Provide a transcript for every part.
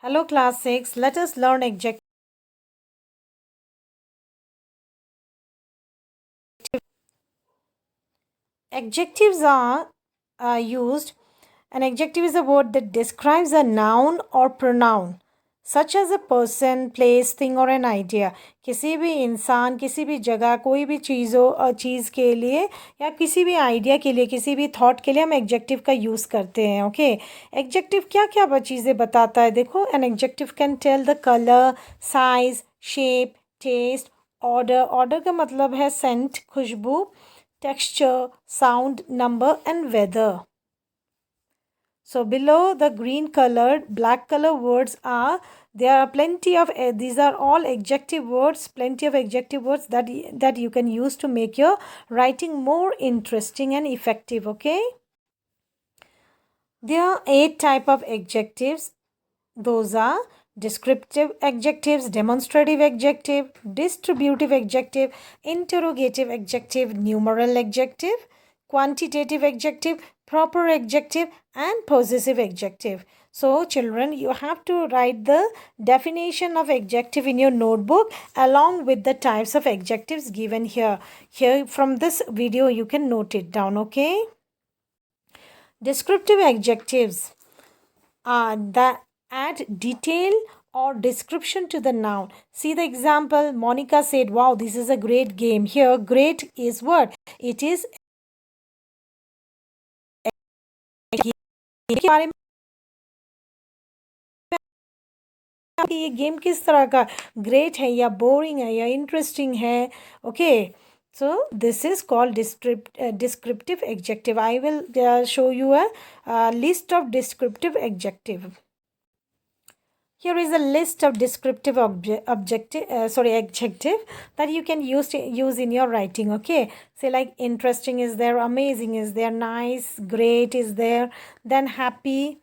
Hello class 6, let us learn adjectives. Adjectives are used. An adjective is a word that describes a noun or pronoun such as a person, place, thing or an idea. किसी भी इंसान, किसी भी जगह, कोई भी चीज़ के लिए या किसी भी आइडिया के लिए, किसी भी थॉट के लिए हम एडजेक्टिव का यूज़ करते हैं. ओके, एडजेक्टिव क्या क्या चीज़ें बताता है. देखो, an adjective can tell the colour, size, shape, taste, order का मतलब है सेंट, खुशबू, texture, sound, number and weather. So below the green colored, black color words are, there are plenty of, these are all adjective words, plenty of adjective words that you can use to make your writing more interesting and effective, okay? There are 8 type of adjectives. Those are descriptive adjectives, demonstrative adjective, distributive adjective, interrogative adjective, numeral adjective, quantitative adjective, proper adjective and possessive adjective. So children, you have to write the definition of adjective in your notebook along with the types of adjectives given here. Here from this video you can note it down, okay? Descriptive adjectives that add detail or description to the noun. See the example. Monica said, wow, this is a great game. Here, great is what? It is के बारे में ये game किस तरह का, great है या boring है या इंटरेस्टिंग है. Okay, so this is called descriptive adjective. I will show you a list of descriptive adjective. Here is a list of descriptive adjective that you can use in your writing. Okay, say like interesting is there, amazing is there, nice, great is there, then happy,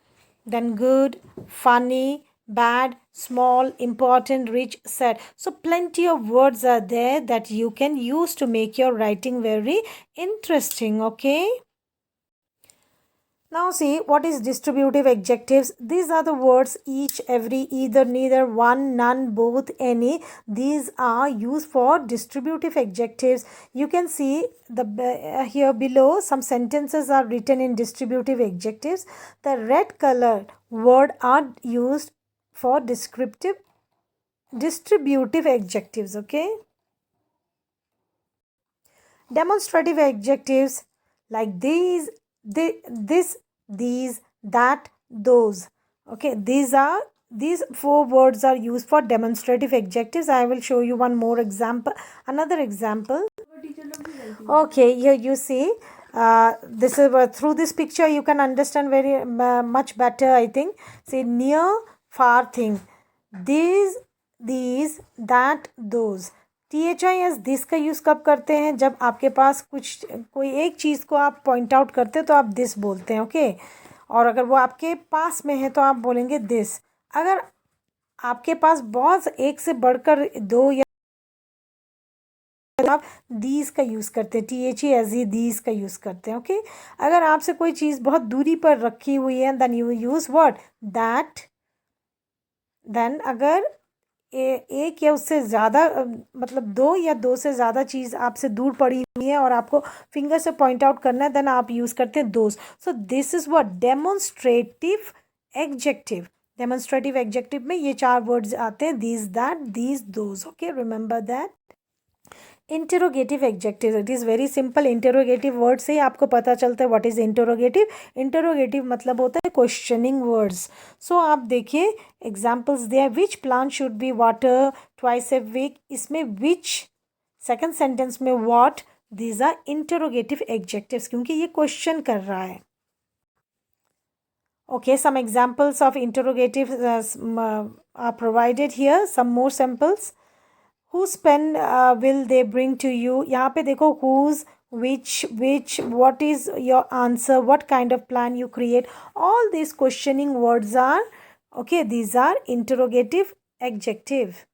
then good, funny, bad, small, important, rich, sad. So plenty of words are there that you can use to make your writing very interesting. Okay. Now see, what is distributive adjectives? These are the words each, every, either, neither, one, none, both, any. These are used for distributive adjectives. You can see here below some sentences are written in distributive adjectives. The red colored word are used for distributive adjectives. Okay. Demonstrative adjectives like these, this, these, that, those. Okay, these 4 words are used for demonstrative adjectives. I will show you one more example, another example. Okay, here you see, this is through this picture you can understand very much better, I think. See, near, far thing, these, that, those. THIS this का use कब करते हैं? जब आपके पास कोई एक चीज़ को आप पॉइंट आउट करते हैं तो आप दिस बोलते हैं. ओके, और अगर वो आपके पास में है तो आप बोलेंगे दिस. अगर आपके पास बहुत एक से बढ़कर 2 या आप दीज का यूज़ करते हैं. THESE दीज का यूज़ करते हैं. ओके, अगर आपसे कोई चीज़ बहुत दूरी पर रखी हुई है then you use what? That. Then अगर एक या उससे ज़्यादा मतलब 2 या 2 से ज़्यादा चीज़ आपसे दूर पड़ी हुई है और आपको फिंगर से पॉइंट आउट करना है देन आप यूज़ करते हैं those. So this is what? Demonstrative adjective. Demonstrative adjective में ये 4 वर्ड्स आते हैं, these, that, these, those. Okay, remember that. Interrogative adjective, it is very simple. Interrogative word से ही आपको पता चलता है व्हाट इज़ इंटरोगेटिव. इंटरोगेटिव मतलब होता है क्वेश्चनिंग वर्ड्स. सो आप देखिए एग्जाम्पल्स दिया. Which plant should be water twice a week. इसमें विच, सेकंड सेंटेंस में what. These are interrogative adjectives क्योंकि ये क्वेश्चन कर रहा है. Okay, some examples of interrogative are provided here. Some more samples. Whose pen will they bring to you? यहाँ पे देखो whose, which, what is your answer, what kind of plan you create. All these questioning words are, okay, these are interrogative adjective.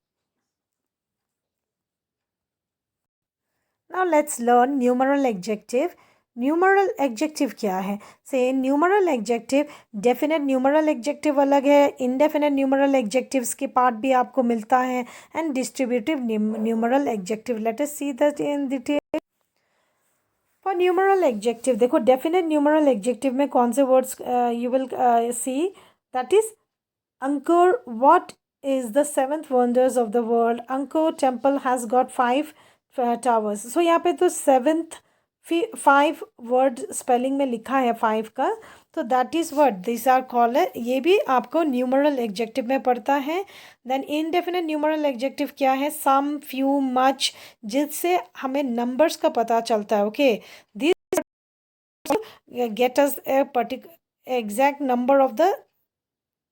Now let's learn numeral adjective. Numeral adjective क्या है? से numeral adjective, definite numeral adjective अलग है, indefinite numeral adjectives के part भी आपको मिलता है, and distributive numeral adjective. Let us see that in detail. For numeral adjective देखो, डेफिनेट न्यूमरल एडजेक्टिव में कौन से words you will see, that is Angkor. What is the seventh wonders of the world? Angkor temple has got 5 towers. So यहाँ पे तो seventh 5 word spelling में लिखा है 5 का, तो that is word this are called, ये भी आपको न्यूमरल एडजेक्टिव में पड़ता है. देन इनडेफिनेट न्यूमरल एडजेक्टिव क्या है? सम, फ्यू, मच, जिससे हमें नंबर्स का पता चलता है. Okay, this get us a particular exact number of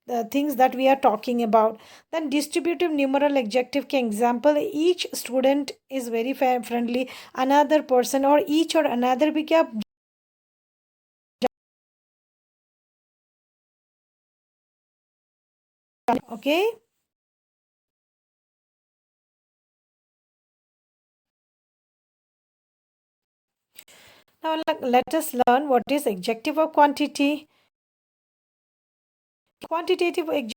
the things that we are talking about. Then distributive numeral adjective के example, each student is very friendly, another person, और each और another भी क्या, okay. Now let us learn what is adjective of quantity. Quantitative adjective.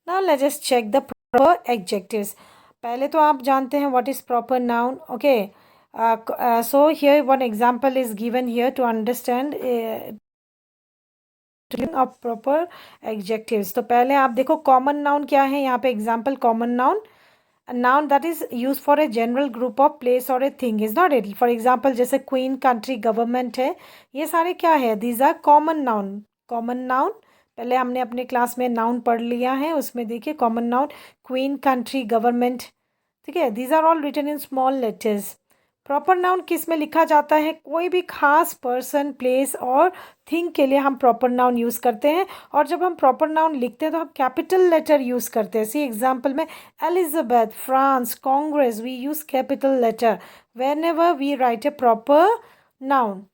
Now let us check the proper adjectives. पहले तो आप जानते हैं what is proper noun. Okay. So here one example is given here to understand of proper adjectives. तो पहले आप देखो common noun क्या है यहाँ पे. Example common noun, noun that is use for a general group of place और a thing, is not it. For example जैसे क्वीन, कंट्री, गवर्नमेंट है, ये सारे क्या है? These are common noun. Common noun पहले हमने अपने क्लास में नाउन पढ़ लिया है, उसमें देखिए common noun queen, country, government. ठीक है, these are all written in small letters. Proper noun किस में लिखा जाता है? कोई भी खास पर्सन, प्लेस और थिंग के लिए हम प्रॉपर नाउन यूज़ करते हैं. और जब हम प्रॉपर नाउन लिखते हैं तो हम कैपिटल लेटर यूज़ करते हैं. सी एग्जाम्पल में Elizabeth, France, Congress, we use capital letter whenever we write a proper noun.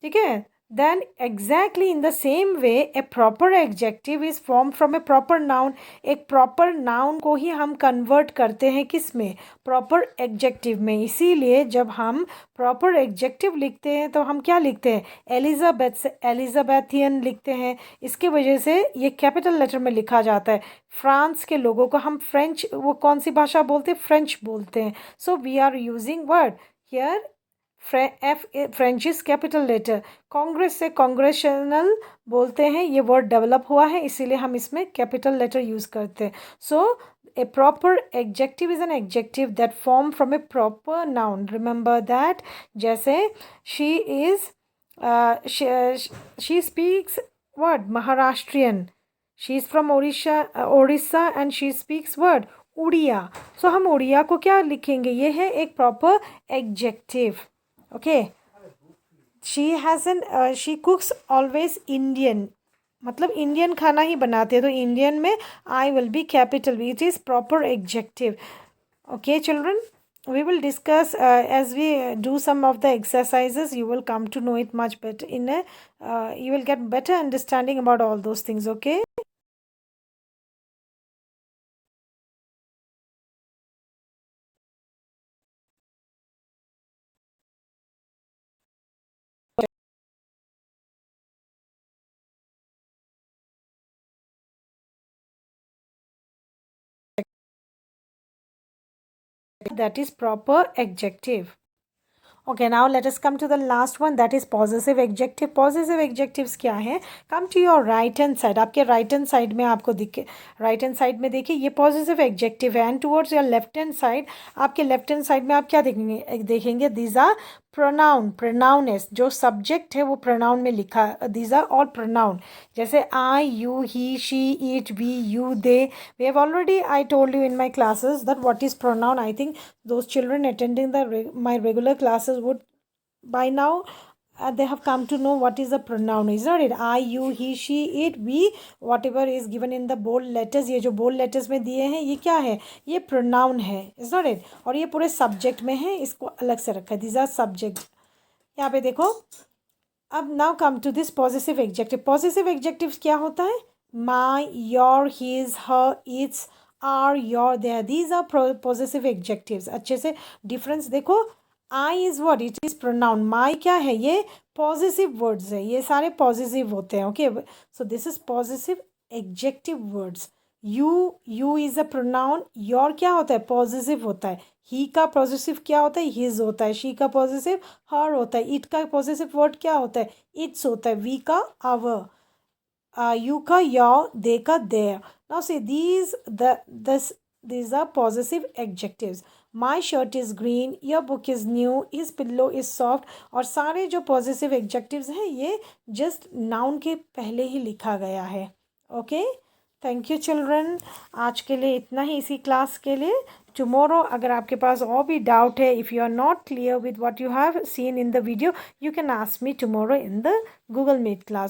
ठीक है. Then exactly in the same way a proper adjective is formed from a proper noun. एक proper noun को ही हम convert करते हैं किस में? Proper adjective में. इसीलिए जब हम proper adjective लिखते हैं तो हम क्या लिखते हैं? एलिजाबेथ से एलिजाबेथियन लिखते हैं. इसके वजह से ये कैपिटल लेटर में लिखा जाता है. फ्रांस के लोगों को हम फ्रेंच, वो कौन सी भाषा बोलते हैं? फ्रेंच बोलते हैं. So we are using word here French is capital letter. Congress से कांग्रेशनल बोलते हैं, ये वर्ड डेवलप हुआ है इसीलिए हम इसमें कैपिटल लेटर यूज करते हैं. So a proper adjective is an adjective that form from a proper noun. Remember that. जैसे she is she speaks word Maharashtrian, she is from Odisha and she speaks word Oriya. So हम उड़िया को क्या लिखेंगे? ये है एक proper adjective. Okay. She has an she cooks always Indian, मतलब Indian खाना ही बनाते हैं, तो इंडियन में I will be capital, it is proper adjective. Okay children, we will discuss as we do some of the exercises. You will come to know it much better in a you will get better understanding about all those things. Okay. That is proper adjective. Okay, now let us come to the last one, that is possessive adjective. Possessive adjectives क्या है? Come to your right hand side. आपके right hand side में आपको दिखे, right hand side में देखिए ये possessive adjective है. And towards your left hand side, आपके left hand side में आप क्या देखेंगे? These are pronoun. Pronoun है, जो subject है वो pronoun में लिखा. These are all pronoun. जैसे I, you, he, she, it, we, you, they. We have already, I told you in my classes that what is pronoun. I think those children attending my regular classes would by now they have come to know what is a pronoun, is not it? I, you, he, she, it, we, whatever is given in the bold letters, ये जो bold letters में दिए हैं ये क्या है? ये pronoun है, is not it? और ये पूरे subject में है, इसको अलग से रखा है. These are subject. यहाँ पे देखो. अब now come to this possessive adjective. Possessive adjectives क्या होता है? My, your, his, her, its, are, your, their. These are possessive adjectives. अच्छे से difference देखो. I is what? It is pronoun. My क्या है? ये possessive words है. ये सारे possessive होते हैं. Okay. So this is possessive adjective words. You is a pronoun. Your क्या होता है? Possessive होता है. He का possessive क्या होता है? His होता है. She का possessive her होता है. It का possessive word क्या होता है? Its होता है. We का our. You का your. They का their. Now see these are possessive adjectives. My shirt is green. Your book is new. His pillow is soft. और सारे जो possessive adjectives हैं ये just noun के पहले ही लिखा गया है. Okay? Thank you children. आज के लिए इतना ही इसी क्लास के लिए. टुमारो अगर आपके पास और भी डाउट है, if you are not clear with what you have seen in the video, you can ask me tomorrow in the Google Meet class.